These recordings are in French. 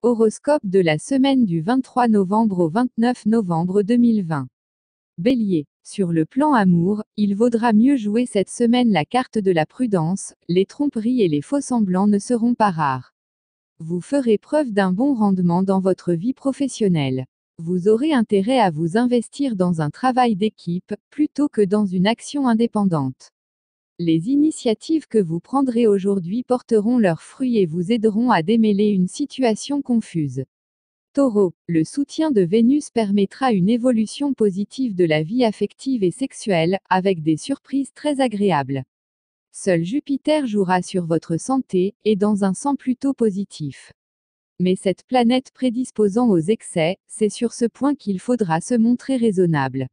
Horoscope de la semaine du 23 novembre au 29 novembre 2020. Bélier. Sur le plan amour, il vaudra mieux jouer cette semaine la carte de la prudence, les tromperies et les faux-semblants ne seront pas rares. Vous ferez preuve d'un bon rendement dans votre vie professionnelle. Vous aurez intérêt à vous investir dans un travail d'équipe, plutôt que dans une action indépendante. Les initiatives que vous prendrez aujourd'hui porteront leurs fruits et vous aideront à démêler une situation confuse. Taureau, le soutien de Vénus permettra une évolution positive de la vie affective et sexuelle, avec des surprises très agréables. Seul Jupiter jouera sur votre santé, et dans un sens plutôt positif. Mais cette planète prédisposant aux excès, c'est sur ce point qu'il faudra se montrer raisonnable.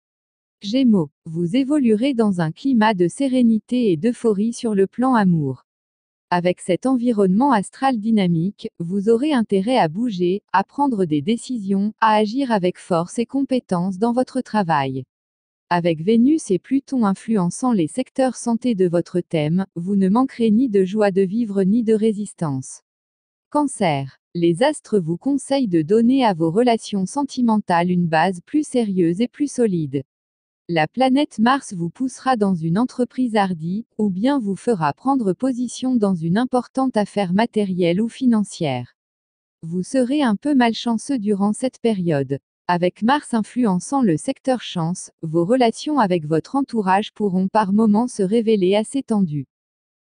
Gémeaux, vous évoluerez dans un climat de sérénité et d'euphorie sur le plan amour. Avec cet environnement astral dynamique, vous aurez intérêt à bouger, à prendre des décisions, à agir avec force et compétence dans votre travail. Avec Vénus et Pluton influençant les secteurs santé de votre thème, vous ne manquerez ni de joie de vivre ni de résistance. Cancer, les astres vous conseillent de donner à vos relations sentimentales une base plus sérieuse et plus solide. La planète Mars vous poussera dans une entreprise hardie, ou bien vous fera prendre position dans une importante affaire matérielle ou financière. Vous serez un peu malchanceux durant cette période. Avec Mars influençant le secteur chance, vos relations avec votre entourage pourront par moments se révéler assez tendues.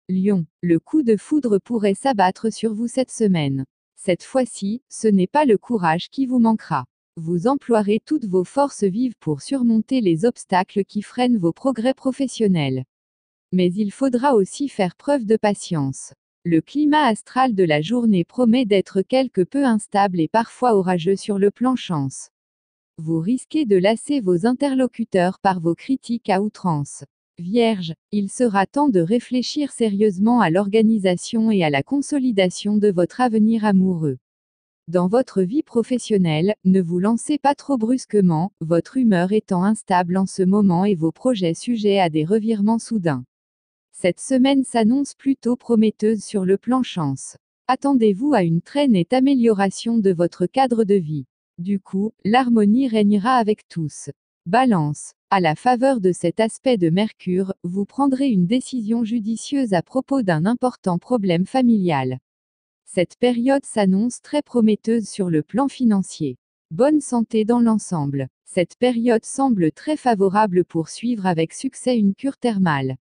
Lion, le coup de foudre pourrait s'abattre sur vous cette semaine. Cette fois-ci, ce n'est pas le courage qui vous manquera. Vous emploierez toutes vos forces vives pour surmonter les obstacles qui freinent vos progrès professionnels. Mais il faudra aussi faire preuve de patience. Le climat astral de la journée promet d'être quelque peu instable et parfois orageux sur le plan chance. Vous risquez de lasser vos interlocuteurs par vos critiques à outrance. Vierge, il sera temps de réfléchir sérieusement à l'organisation et à la consolidation de votre avenir amoureux. Dans votre vie professionnelle, ne vous lancez pas trop brusquement, votre humeur étant instable en ce moment et vos projets sujets à des revirements soudains. Cette semaine s'annonce plutôt prometteuse sur le plan chance. Attendez-vous à une très nette amélioration de votre cadre de vie. Du coup, l'harmonie régnera avec tous. Balance. À la faveur de cet aspect de Mercure, vous prendrez une décision judicieuse à propos d'un important problème familial. Cette période s'annonce très prometteuse sur le plan financier. Bonne santé dans l'ensemble. Cette période semble très favorable pour suivre avec succès une cure thermale.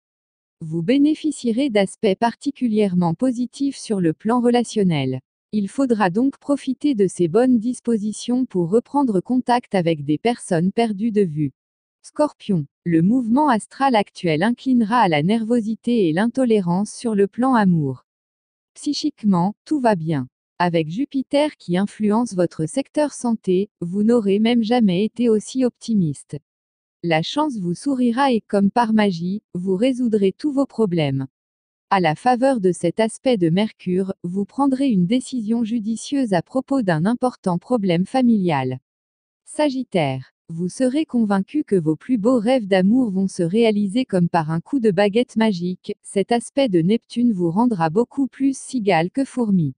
Vous bénéficierez d'aspects particulièrement positifs sur le plan relationnel. Il faudra donc profiter de ces bonnes dispositions pour reprendre contact avec des personnes perdues de vue. Scorpion, le mouvement astral actuel inclinera à la nervosité et l'intolérance sur le plan amour. Psychiquement, tout va bien. Avec Jupiter qui influence votre secteur santé, vous n'aurez même jamais été aussi optimiste. La chance vous sourira et comme par magie, vous résoudrez tous vos problèmes. À la faveur de cet aspect de Mercure, vous prendrez une décision judicieuse à propos d'un important problème familial. Sagittaire, vous serez convaincu que vos plus beaux rêves d'amour vont se réaliser comme par un coup de baguette magique, cet aspect de Neptune vous rendra beaucoup plus cigale que fourmi.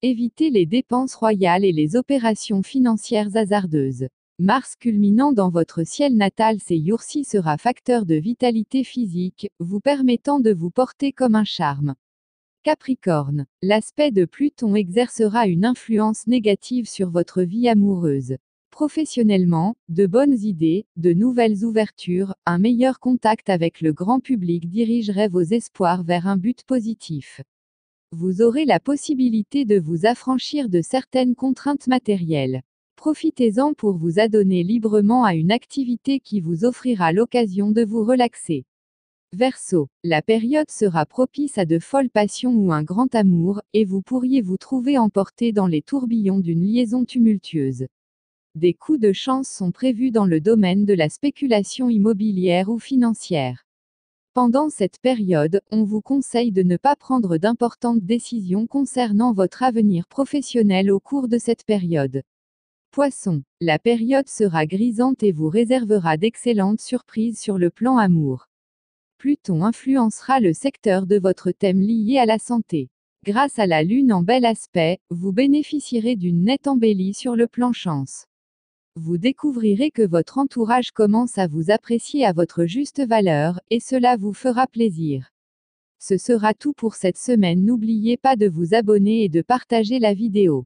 Évitez les dépenses royales et les opérations financières hasardeuses. Mars culminant dans votre ciel natal ces jours-ci sera facteur de vitalité physique, vous permettant de vous porter comme un charme. Capricorne, l'aspect de Pluton exercera une influence négative sur votre vie amoureuse. Professionnellement, de bonnes idées, de nouvelles ouvertures, un meilleur contact avec le grand public dirigerait vos espoirs vers un but positif. Vous aurez la possibilité de vous affranchir de certaines contraintes matérielles. Profitez-en pour vous adonner librement à une activité qui vous offrira l'occasion de vous relaxer. Verseau, la période sera propice à de folles passions ou un grand amour, et vous pourriez vous trouver emporté dans les tourbillons d'une liaison tumultueuse. Des coups de chance sont prévus dans le domaine de la spéculation immobilière ou financière. Pendant cette période, on vous conseille de ne pas prendre d'importantes décisions concernant votre avenir professionnel au cours de cette période. Poisson, la période sera grisante et vous réservera d'excellentes surprises sur le plan amour. Pluton influencera le secteur de votre thème lié à la santé. Grâce à la lune en bel aspect, vous bénéficierez d'une nette embellie sur le plan chance. Vous découvrirez que votre entourage commence à vous apprécier à votre juste valeur, et cela vous fera plaisir. Ce sera tout pour cette semaine. N'oubliez pas de vous abonner et de partager la vidéo.